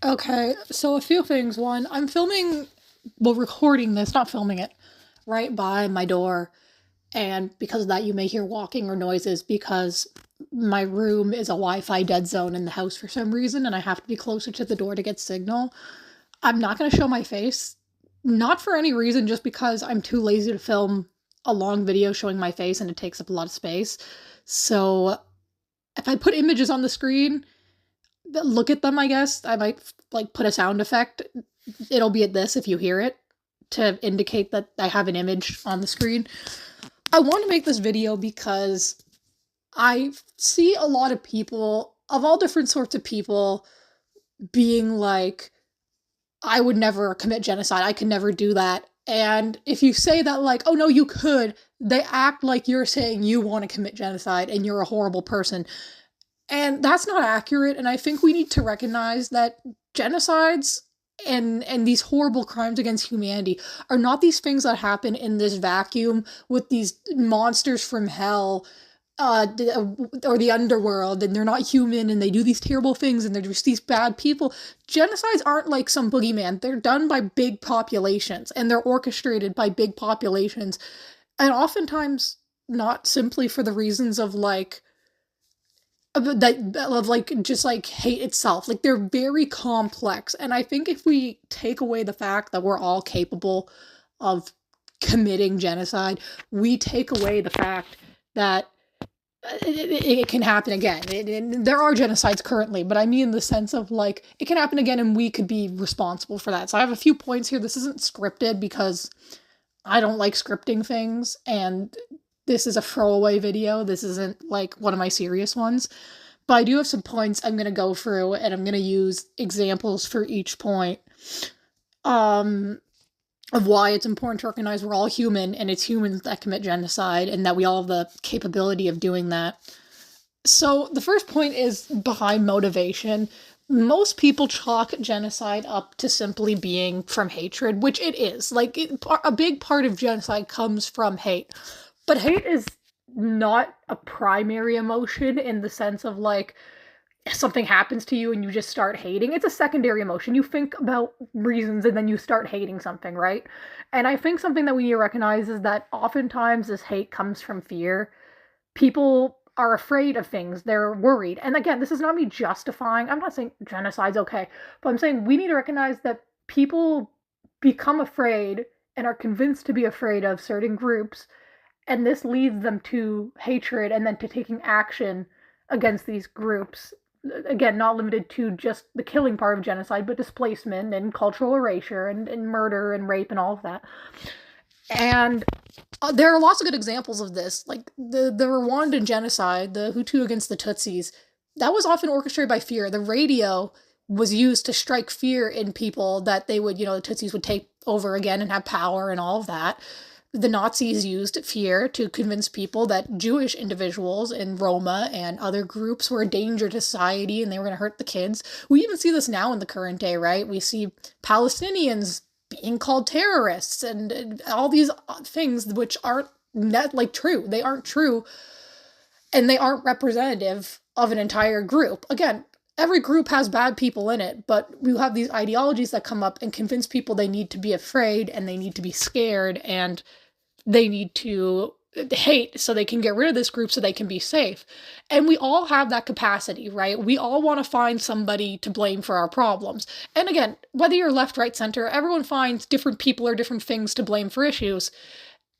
Okay, so a few things. One, I'm recording this, not filming it, right by my door. And because of that, you may hear walking or noises because my room is a Wi Fi dead zone in the house for some reason, and I have to be closer to the door to get signal. I'm not going to show my face, not for any reason, just because I'm too lazy to film a long video showing my face and it takes up a lot of space. So if I put images on the screen, look at them, I guess. I might like put a sound effect. It'll be at this if you hear it to indicate that I have an image on the screen. I want to make this video because I see a lot of people of all different sorts of people being like, I would never commit genocide. I could never do that. And if you say that, like, oh no, you could, they act like you're saying you want to commit genocide and you're a horrible person. And that's not accurate. And I think we need to recognize that genocides and these horrible crimes against humanity are not these things that happen in this vacuum with these monsters from hell or the underworld, and they're not human and they do these terrible things and they're just these bad people. Genocides aren't like some boogeyman. They're done by big populations and they're orchestrated by big populations, and oftentimes not simply for the reasons of like just like hate itself. Like they're very complex, and I think if we take away the fact that we're all capable of committing genocide, we take away the fact that it can happen again. There are genocides currently, but I mean in the sense of like it can happen again and we could be responsible for that. So I have a few points here. This isn't scripted because I don't like scripting things, and this is a throwaway video. This isn't like one of my serious ones. But I do have some points I'm going to go through, and I'm going to use examples for each point um, of why it's important to recognize we're all human, and it's humans that commit genocide, and that we all have the capability of doing that. So the first point is behind motivation. Most people chalk genocide up to simply being from hatred, which it is. Like, a big part of genocide comes from hate. But hate is not a primary emotion in the sense of like something happens to you and you just start hating. It's a secondary emotion. You think about reasons and then you start hating something, right? And I think something that we need to recognize is that oftentimes this hate comes from fear. People are afraid of things. They're worried. And again, this is not me justifying. I'm not saying genocide's okay, but I'm saying we need to recognize that people become afraid and are convinced to be afraid of certain groups, and this leads them to hatred and then to taking action against these groups. Again, not limited to just the killing part of genocide, but displacement and cultural erasure and murder and rape and all of that. And there are lots of good examples of this, like the Rwandan genocide, the Hutu against the Tutsis. That was often orchestrated by fear. The radio was used to strike fear in people that they would, the Tutsis would take over again and have power and all of that. The Nazis used fear to convince people that Jewish individuals and Roma and other groups were a danger to society and they were going to hurt the kids. We even see this now in the current day, right? We see Palestinians being called terrorists and all these things which aren't like true. They aren't true, and they aren't representative of an entire group. Again, every group has bad people in it, but we have these ideologies that come up and convince people they need to be afraid and they need to be scared and they need to hate so they can get rid of this group so they can be safe. And we all have that capacity, right? We all want to find somebody to blame for our problems. And again, whether you're left, right, center, everyone finds different people or different things to blame for issues.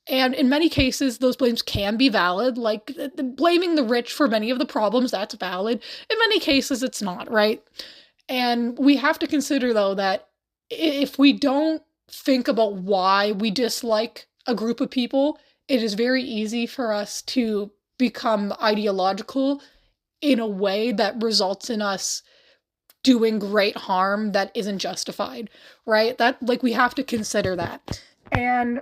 And in many cases, those blames can be valid. Like blaming the rich for many of the problems, that's valid. In many cases, it's not, right? And we have to consider, though, that if we don't think about why we dislike a group of people, it is very easy for us to become ideological in a way that results in us doing great harm that isn't justified, right? That, like, we have to consider that. And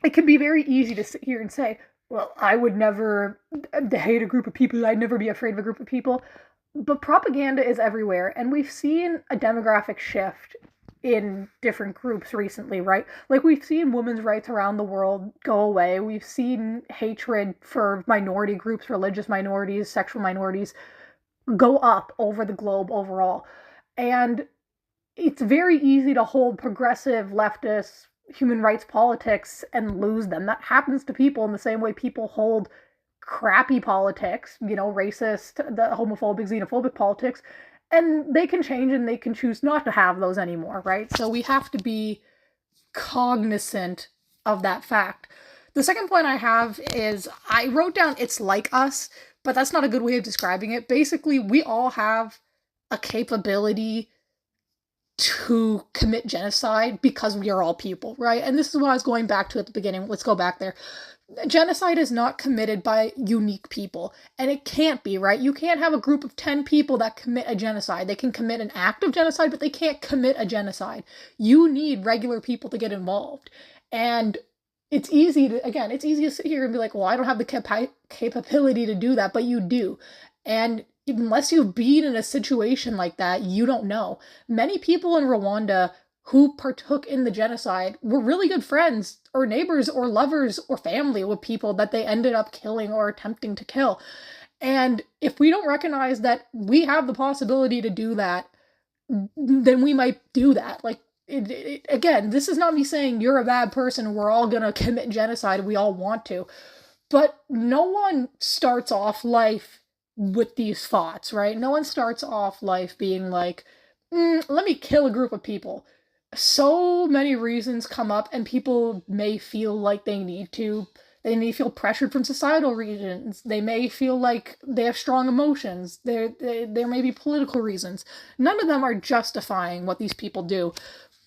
it can be very easy to sit here and say, well, I would never hate a group of people, I'd never be afraid of a group of people. But propaganda is everywhere, and we've seen a demographic shift in different groups recently, right? Like, we've seen women's rights around the world go away. We've seen hatred for minority groups, religious minorities, sexual minorities go up over the globe overall. And it's very easy to hold progressive leftist human rights politics and lose them. That happens to people in the same way people hold crappy politics, racist, the homophobic, xenophobic politics, and they can change and they can choose not to have those anymore, right? So we have to be cognizant of that fact. The second point I have is I wrote down it's like us, but that's not a good way of describing it. Basically, we all have a capability to commit genocide because we are all people, right? And this is what I was going back to at the beginning. Let's go back there. Genocide is not committed by unique people, and it can't be, right? You can't have a group of 10 people that commit a genocide. They can commit an act of genocide, but they can't commit a genocide. You need regular people to get involved. And it's easy to sit here and be like, well, I don't have the capability to do that, but you do. And unless you've been in a situation like that, you don't know. Many people in Rwanda who partook in the genocide were really good friends or neighbors or lovers or family with people that they ended up killing or attempting to kill. And if we don't recognize that we have the possibility to do that, then we might do that. Like, again, this is not me saying you're a bad person, we're all gonna commit genocide, we all want to. But no one starts off life with these thoughts, right? No one starts off life being like, let me kill a group of people. So many reasons come up, and people may feel like they need to. They may feel pressured from societal reasons. They may feel like they have strong emotions. There may be political reasons. None of them are justifying what these people do.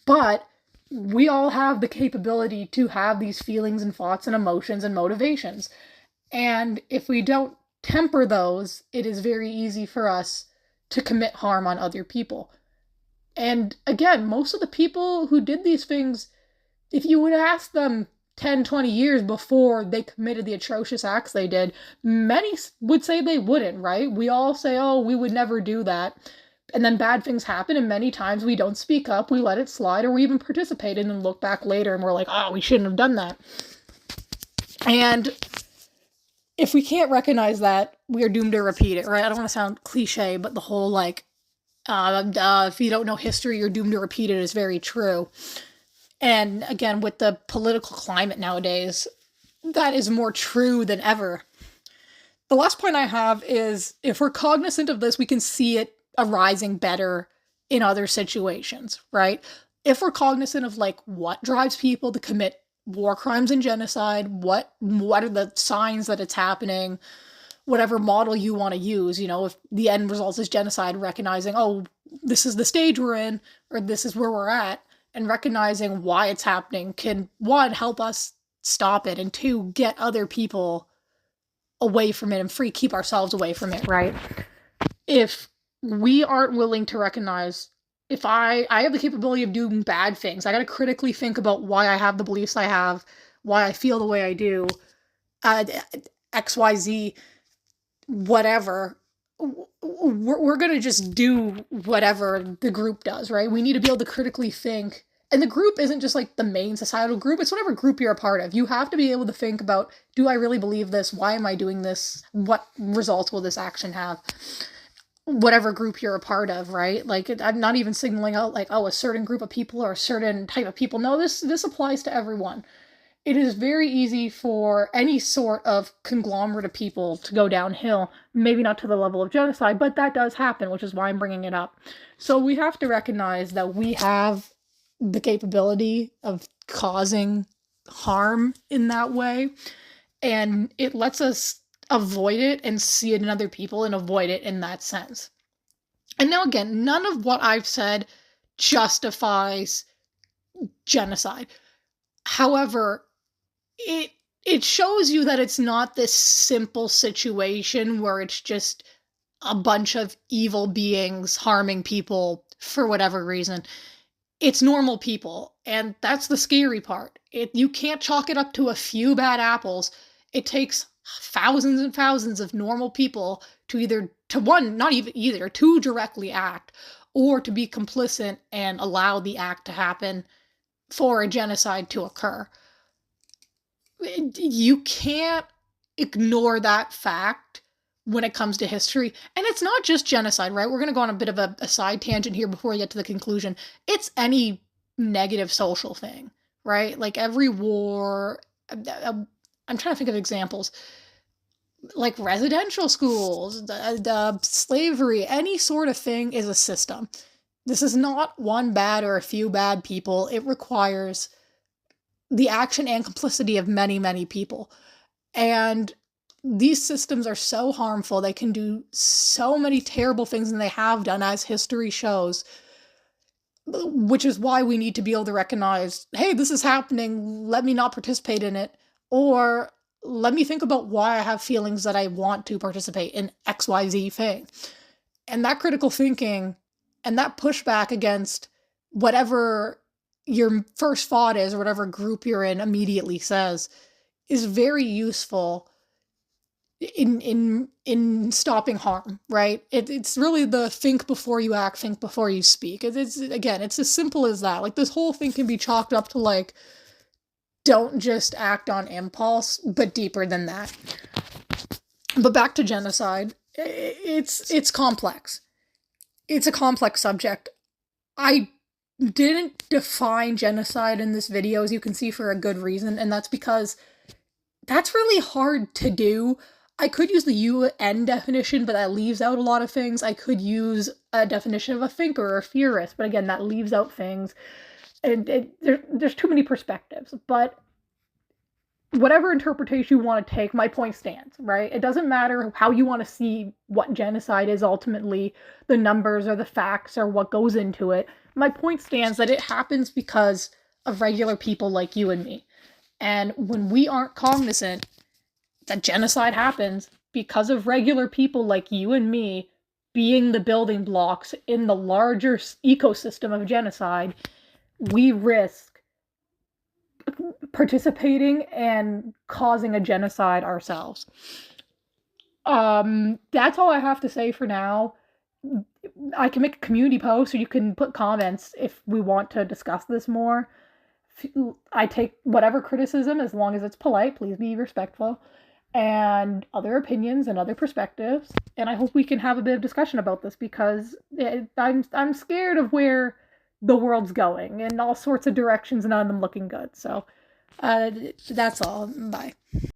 But we all have the capability to have these feelings and thoughts and emotions and motivations. And if we don't temper those, it is very easy for us to commit harm on other people. And again, most of the people who did these things, if you would ask them 10, 20 years before they committed the atrocious acts they did, many would say they wouldn't, right? We all say, oh, we would never do that. And then bad things happen, and many times we don't speak up, we let it slide, or we even participate and then look back later and we're like, oh, we shouldn't have done that. And if we can't recognize that, we are doomed to repeat it, right? I don't want to sound cliche, but the whole like, if you don't know history, you're doomed to repeat it is very true. And again, with the political climate nowadays, that is more true than ever. The last point I have is if we're cognizant of this, we can see it arising better in other situations, right? If we're cognizant of like what drives people to commit war crimes and genocide, what are the signs that it's happening, whatever model you want to use, if the end result is genocide, recognizing, oh, this is the stage we're in, or this is where we're at, and recognizing why it's happening can, one, help us stop it, and two, get other people away from it and keep ourselves away from it, right? If we aren't willing to recognize, if I have the capability of doing bad things, I got to critically think about why I have the beliefs I have, why I feel the way I do, XYZ, whatever, we're going to just do whatever the group does, right? We need to be able to critically think. And the group isn't just like the main societal group, it's whatever group you're a part of. You have to be able to think about, do I really believe this? Why am I doing this? What results will this action have? Whatever group you're a part of, right? Like, I'm not even signaling out like, oh, a certain group of people or a certain type of people. No, this applies to everyone. It is very easy for any sort of conglomerate of people to go downhill, maybe not to the level of genocide, but that does happen, which is why I'm bringing it up. So we have to recognize that we have the capability of causing harm in that way, and it lets us avoid it and see it in other people and avoid it in that sense. And now again, none of what I've said justifies genocide. However, it shows you that it's not this simple situation where it's just a bunch of evil beings harming people for whatever reason. It's normal people, and that's the scary part. You can't chalk it up to a few bad apples. It takes thousands and thousands of normal people to to directly act, or to be complicit and allow the act to happen for a genocide to occur. You can't ignore that fact when it comes to history. And it's not just genocide, right? We're going to go on a bit of a side tangent here before we get to the conclusion. It's any negative social thing, right? Like every war, I'm trying to think of examples, like residential schools, the slavery, any sort of thing is a system. This is not one bad or a few bad people. It requires the action and complicity of many, many people. And these systems are so harmful. They can do so many terrible things, and they have done, as history shows, which is why we need to be able to recognize, hey, this is happening, let me not participate in it, or let me think about why I have feelings that I want to participate in XYZ thing. And that critical thinking and that pushback against whatever your first thought is or whatever group you're in immediately says is very useful in stopping harm, right? It's really the think before you act, think before you speak. It's again, it's as simple as that. Like, this whole thing can be chalked up to, like, don't just act on impulse, but deeper than that. But back to genocide, it's complex. It's a complex subject. I didn't define genocide in this video, as you can see, for a good reason, and that's because that's really hard to do. I could use the UN definition, but that leaves out a lot of things. I could use a definition of a thinker or a theorist, but again, that leaves out things. And there's too many perspectives. But whatever interpretation you want to take, my point stands, right? It doesn't matter how you want to see what genocide is ultimately, the numbers or the facts or what goes into it. My point stands that it happens because of regular people like you and me. And when we aren't cognizant that genocide happens because of regular people like you and me being the building blocks in the larger ecosystem of genocide, we risk participating and causing a genocide ourselves. That's all I have to say for now. I can make a community post, or you can put comments if we want to discuss this more. I take whatever criticism, as long as it's polite. Please be respectful. And other opinions and other perspectives. And I hope we can have a bit of discussion about this, because I'm scared of where the world's going in all sorts of directions, none of them looking good. So that's all. Bye.